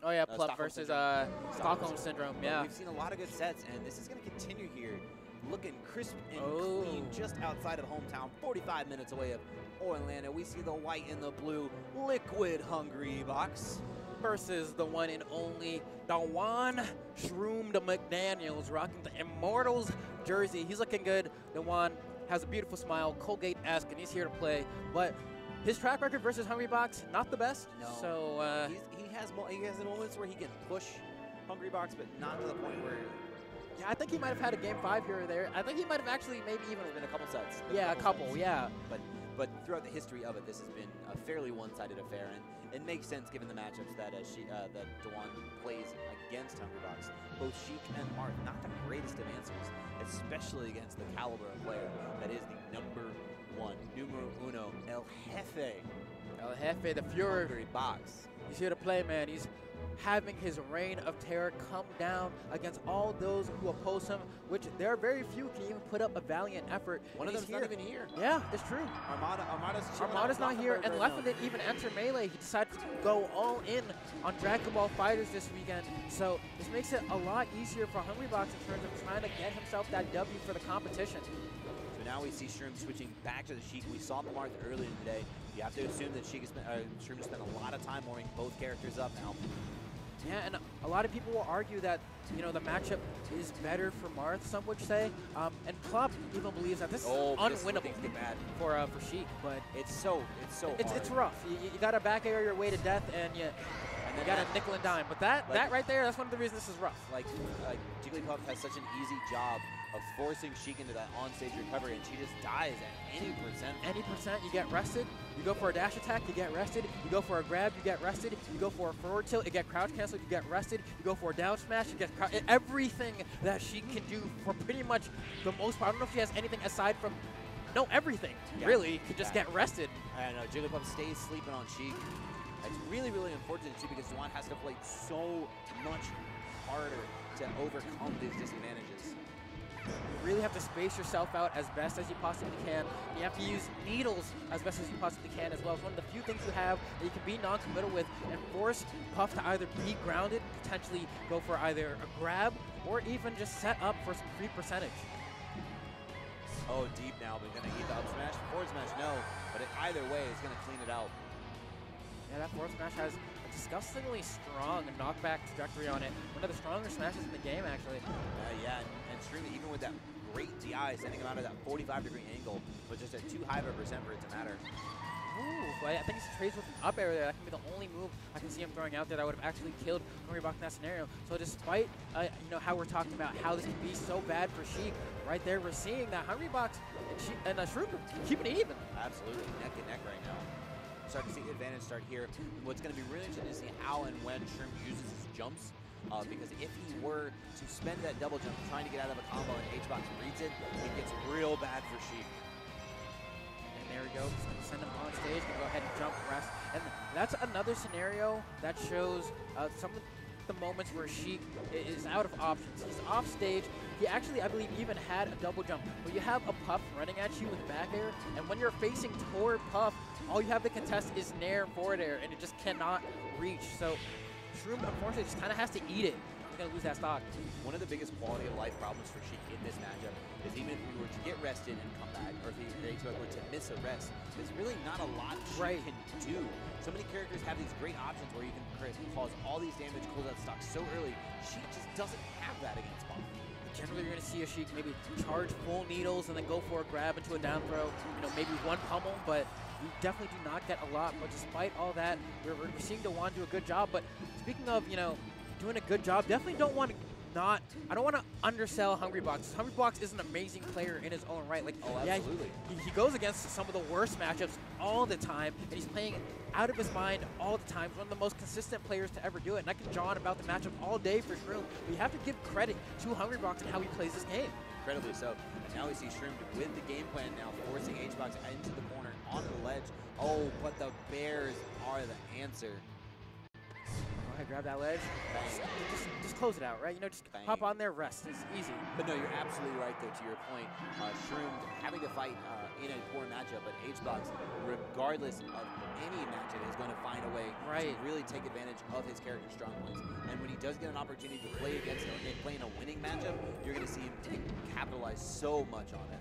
Oh yeah, Plup versus Stockholm Syndrome. Yeah, we've seen a lot of good sets, and this is going to continue here. Looking crisp and clean, just outside of hometown, 45 minutes away of Orlando. We see the white and the blue liquid Hungrybox versus the one and only Dewan Shroomed McDaniels, rocking the Immortals jersey. He's looking good. Dewan has a beautiful smile, Colgate-esque, and he's here to play. But his track record versus Hungrybox, not the best. No. So he has moments where he can push Hungrybox, but not to the point where. Yeah, I think he might have had a game 5 here or there. I think he might have actually maybe even been a couple sets. Yeah, a couple. Sets. Yeah. But throughout the history of it, this has been a fairly one-sided affair, and it makes sense given the matchups that that Dewan plays against Hungrybox. Both Sheik and Marth, not the greatest of answers, especially against the caliber of player that is the #1, numero uno, El Jefe. El Jefe, the Fuhrer. Hungrybox. He's here to play, man. He's having his reign of terror come down against all those who oppose him, which there are very few can even put up a valiant effort. One of them's not even here. Yeah, it's true. Armada's not here, and Leffen didn't even enter Melee. He decided to go all in on Dragon Ball FighterZ this weekend. So this makes it a lot easier for Hungrybox in terms of trying to get himself that W for the competition. So now we see Shroomed switching back to the Sheik. We saw the Marth earlier today. You have to assume that Shroomed has spent a lot of time warming both characters up now. Yeah, and a lot of people will argue that, you know, the matchup is better for Marth, some would say. And Plup even believes that this is unwinnable for Sheik, but it's hard. It's rough. You got to back air your way to death, and you got to nickel and dime. But that right there, that's one of the reasons this is rough. Like Jigglypuff has such an easy job of forcing Sheik into that on-stage recovery, and she just dies at any percent. Any percent, you get rested. You go for a dash attack, you get rested. You go for a grab, you get rested. You go for a forward tilt, you get crouch canceled, you get rested. You go for a down smash, you get everything that Sheik can do for pretty much the most part. I don't know if she has anything aside from, no, everything, really, can just get rested. I know, Jigglypuff stays sleeping on Sheik. It's really, really unfortunate, too, because Dewan has to play so much harder to overcome these disadvantages. You really have to space yourself out as best as you possibly can. You have to use needles as best as you possibly can as well. It's one of the few things you have that you can be non-committal with and force Puff to either be grounded, potentially go for either a grab, or even just set up for some free percentage. Oh, deep now, but going to eat the up smash. Forward smash, no. But either way, it's going to clean it out. Yeah, that forward smash has a disgustingly strong knockback trajectory on it. One of the stronger smashes in the game, actually. Yeah, and Shroomed, even with that great DI, sending him out of that 45-degree angle, but just at too high of a percent for it to matter. Ooh, well, I think he trades with an up air there. That can be the only move I can see him throwing out there that would have actually killed Hungrybox in that scenario. So despite you know, how we're talking about how this can be so bad for Sheik, right there we're seeing that Hungrybox and Shroomed keeping it even. Absolutely, neck and neck right now. Starting to see the advantage start here. What's going to be really interesting to see how and when Shroomed uses his jumps. Because if he were to spend that double jump trying to get out of a combo and H-Box reads it, it gets real bad for Sheik. And there we go. Just going to send him on stage. Going to go ahead and jump rest. And that's another scenario that shows some of the moments where Sheik is out of options. He's off stage. He actually, I believe, even had a double jump. Where you have a Puff running at you with back air, and when you're facing toward Puff, all you have to contest is Nair forward air, and it just cannot reach. So Shroomed, unfortunately, just kind of has to eat it. He's going to lose that stock. One of the biggest quality of life problems for Sheik in this matchup is even if he were to get rested and come back, or if he were to miss a rest, there's really not a lot Sheik can do. So many characters have these great options where you can cause all these damage, close out stock so early. Sheik just doesn't have that against Puff. Generally, you're going to see a Sheik maybe charge full needles and then go for a grab into a down throw, you know, maybe one pummel, but you definitely do not get a lot. But despite all that, we're seeing Dewan do a good job. But speaking of, you know, doing a good job, definitely don't want to I don't want to undersell Hungrybox. Hungrybox is an amazing player in his own right. Like, absolutely. Yeah, he goes against some of the worst matchups all the time, and he's playing out of his mind all the time. He's one of the most consistent players to ever do it. And I can jaw on about the matchup all day for Shroomed, but you have to give credit to Hungrybox and how he plays this game. Incredibly so. And now we see Shroomed with the game plan now, forcing H-Box into the corner, onto the ledge. Oh, but the bears are the answer. Go ahead, grab that ledge. Just close it out, right? You know, just Bang. hop on there, rest. It's easy. But no, you're absolutely right, though, to your point. Shroomed having to fight in a poor matchup, but Hbox, regardless of any matchup, is going to find a way to really take advantage of his character's strong points. And when he does get an opportunity to play against him, play in a winning matchup, you're going to see him capitalize so much on it.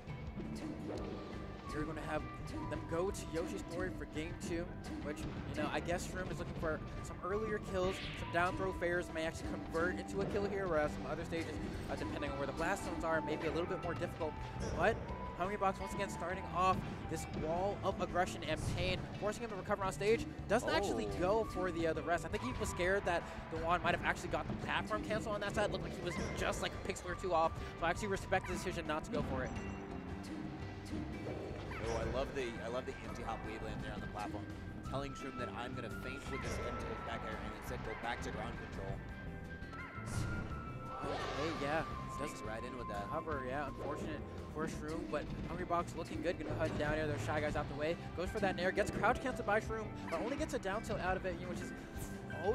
You're going to have them go to Yoshi's Story for game 2, which, you know, I guess Shroomed is looking for some earlier kills. Some down throw fairs may actually convert into a kill here, whereas some other stages, depending on where the blast zones are, may be a little bit more difficult. But Hungrybox once again starting off this wall of aggression and pain, forcing him to recover on stage. Doesn't actually go for the rest. I think he was scared that Dewan might have actually got the platform cancel on that side. Looked like he was just like a pixel or two off. So I actually respect the decision not to go for it. Oh, I love the empty hop wave land there on the platform, telling Shroomed that I'm going to feint with this empty back air and instead go back to ground control. Okay, yeah. Sneaks right in with that. Cover, yeah, unfortunate for Shroomed, but Hungrybox looking good. Gonna head down here, those Shy Guys out the way. Goes for that nair, gets crouch canceled by Shroomed, but only gets a down tilt out of it, which is,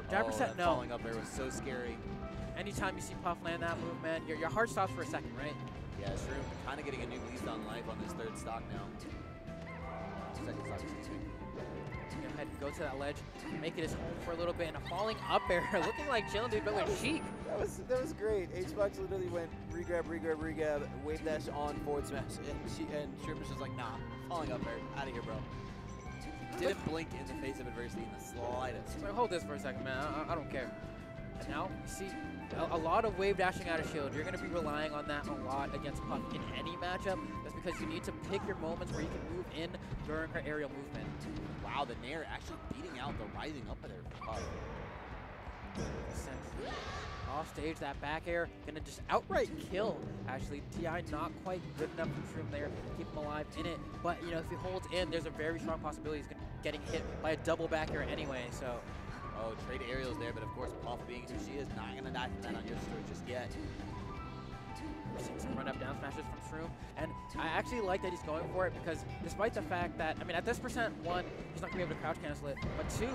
jab reset, no. Falling up there was so scary. Anytime you see Puff land that move, man, your heart stops for a second, right? Yeah, Shroomed kind of getting a new lease on life on this third stock now. Second stock, excuse me. Go ahead and go to that ledge, make it his home for a little bit, and a falling up air, looking like chilling dude, but with Sheik. That was great. Hbox literally went regrab, wave dash on forward smash, and Shroomed was just like, nah, falling up there, out of here, bro. Didn't blink in the face of adversity in the slightest. So hold this for a second, man. I don't care. And now you see a lot of wave dashing out of shield. You're going to be relying on that a lot against Puff in any matchup. That's because you need to pick your moments where you can move in during her aerial movement. Wow, the nair actually beating out the rising up of there for Puff. Off stage, that back air gonna just outright kill. Actually, TI not quite good enough for Shroomed there, keep him alive in it. But you know, if he holds in, there's a very strong possibility he's getting hit by a double back air anyway. So. Oh, trade aerials there, but of course Puff being who she is, not gonna die from that on your story just yet. We're seeing some run up down smashes from Shroomed, and I actually like that he's going for it because despite the fact that, I mean, at this percent, 1, he's not gonna be able to crouch cancel it, but 2,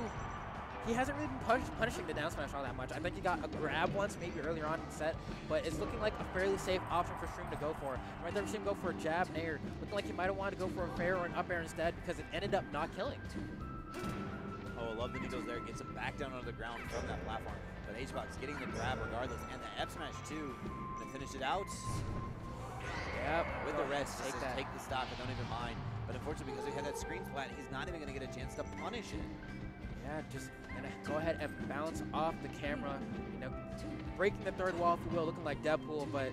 he hasn't really been punishing the down smash all that much. I think he got a grab once, maybe earlier on in the set, but it's looking like a fairly safe option for Shroomed to go for. Right there, we see him go for a jab nair, looking like he might have wanted to go for a fair or an up air instead because it ended up not killing. Oh, I love that he goes there, gets him back down onto the ground from that platform. But Hbox getting the grab regardless, and the F smash too to finish it out. Yep. With the rest, just take the stock and don't even mind. But unfortunately, because he had that screen splat, he's not even going to get a chance to punish it. Yeah, just gonna go ahead and bounce off the camera, you know, breaking the third wall, if you will, looking like Deadpool, but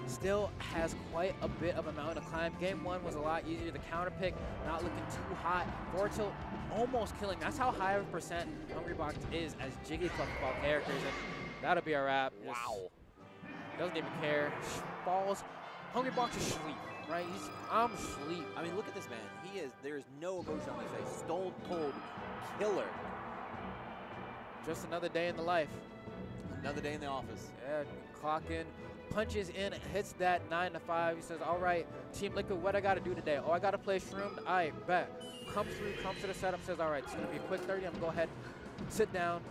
still has quite a bit of a mountain to climb. Game 1 was a lot easier. The counter pick not looking too hot. Forward tilt almost killing. That's how high of a percent Hungrybox is as Jigglypuff football characters, and that'll be a wrap. Wow. Doesn't even care. Falls. Hungrybox is sleep, right? I'm sleep. I mean, look at this man. There is no emotion on his face. Stone cold killer. Just another day in the life. Another day in the office. Yeah, clock in, punches in, hits that 9 to 5. He says, all right, Team Liquid, what I got to do today? Oh, I got to play Shroomed? I bet. Comes to the setup, says, all right, it's going to be a quick 30. I'm going to go ahead, sit down.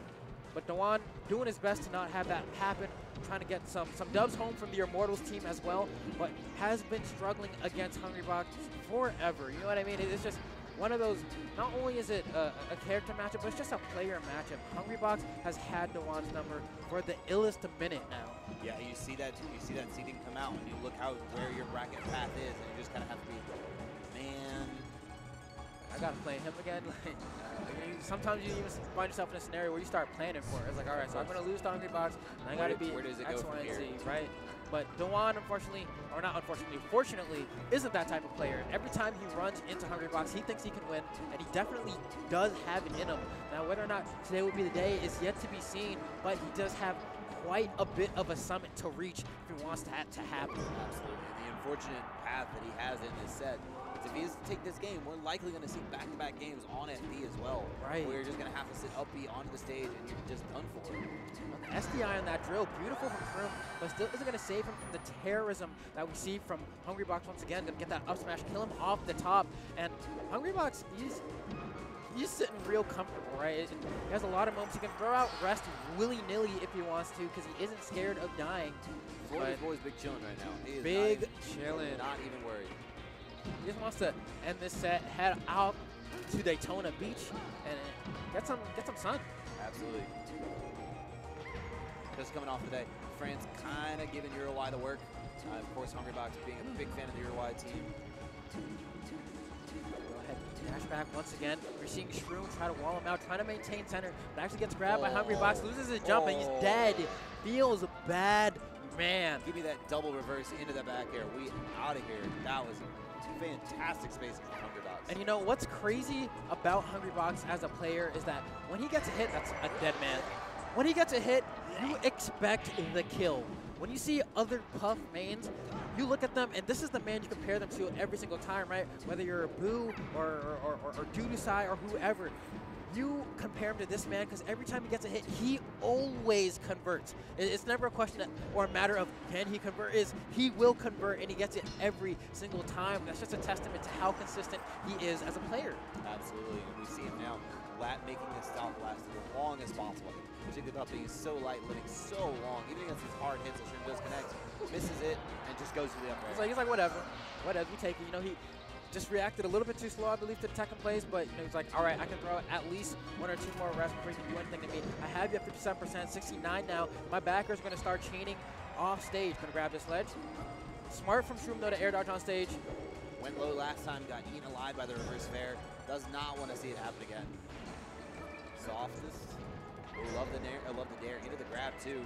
But Dewan doing his best to not have that happen, trying to get some dubs home from the Immortals team as well, but has been struggling against Hungrybox forever. You know what I mean? It's just one of those, not only is it a character matchup, but it's just a player matchup. Hungrybox has had Dewan's number for the illest minute now. Yeah, you see that seeding come out, and you look where your bracket path is, and you just kind of have to be, man. I gotta play him again. Sometimes you even find yourself in a scenario where you start planning for it. It's like, all right, so I'm gonna lose to Hungrybox, and I gotta be X, Y, and Z, right? But Dewan, unfortunately, or not unfortunately, fortunately, isn't that type of player. Every time he runs into Hungrybox, he thinks he can win, and he definitely does have it in him. Now, whether or not today will be the day is yet to be seen, but he does have quite a bit of a summit to reach if he wants that to happen. Absolutely. And the unfortunate path that he has in this set is if he is to take this game, we're likely going to see back-to-back games on FD as well. Right. Where you're just going to have to sit up, be onto the stage, and you're just done for. SDI on that drill, beautiful from Shroomed, but still isn't going to save him from the terrorism that we see from Hungrybox once again. Going to get that up smash, kill him off the top, and Hungrybox, he's sitting real comfortable, right? And he has a lot of moments. He can throw out rest willy-nilly if he wants to because he isn't scared of dying. Florida's boy's big chilling right now. He is Big chilling. Not even worried. He just wants to end this set, head out to Daytona Beach, and get some sun. Absolutely. Just coming off the day, France kind of giving Uruguay the work. Of course, Hungrybox being a big fan of the Uruguay team. Go ahead, dash back once again. We're seeing Shroomed try to wall him out, trying to maintain center, but actually gets grabbed by Hungrybox, loses his jump, and he's dead. Feels bad, man. Give me that double reverse into the back air. We out of here. That was fantastic spacing from Hungrybox. And you know what's crazy about Hungrybox as a player is that when he gets a hit, that's a dead man. When he gets a hit, you expect the kill. When you see other Puff mains, you look at them, and this is the man you compare them to every single time, right? Whether you're a Boo or Dudusai or whoever, you compare him to this man because every time he gets a hit, he always converts. It's never a question or a matter of can he convert, is he will convert, and he gets it every single time. That's just a testament to how consistent he is as a player. Absolutely, and we see him now making this stop last as long as possible. Particularly about being so light, living so long, even against these hard hits, Shroomed does connect, misses it, and just goes to the up air. He's like whatever, you take it. You know, he just reacted a little bit too slow, I believe, to the Tekken plays, but you know, he's like, all right, I can throw at least 1 or 2 more reps before you can do anything to me. I have you at 57%, 69 now. My backer's going to start chaining off stage. Going to grab this ledge. Smart from Shroomed, though, to air dodge on stage. Went low last time, got eaten alive by the reverse fair. Does not want to see it happen again. Softest. I love the dare into the grab too.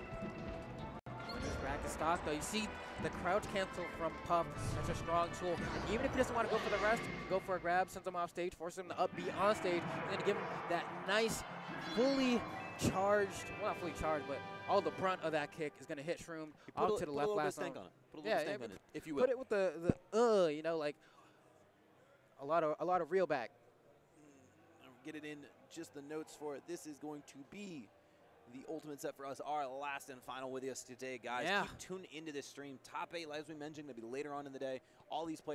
When he's back to stock though, you see the crouch cancel from Puff. That's a strong tool. And even if he doesn't want to go for the rest, go for a grab, sends him off stage, forces him to up B on stage, and then give him that nice, fully charged, well not fully charged, but all the brunt of that kick is going to hit Shroomed off to the left last stank on it. Put a little stank on it, if you will. Put it with you know, like a lot of real back. Get it in just the notes for it. This is going to be the ultimate set for us, our last and final with us today, guys. Yeah. Keep tuned into this stream. Top 8, as we mentioned, going to be later on in the day. All these players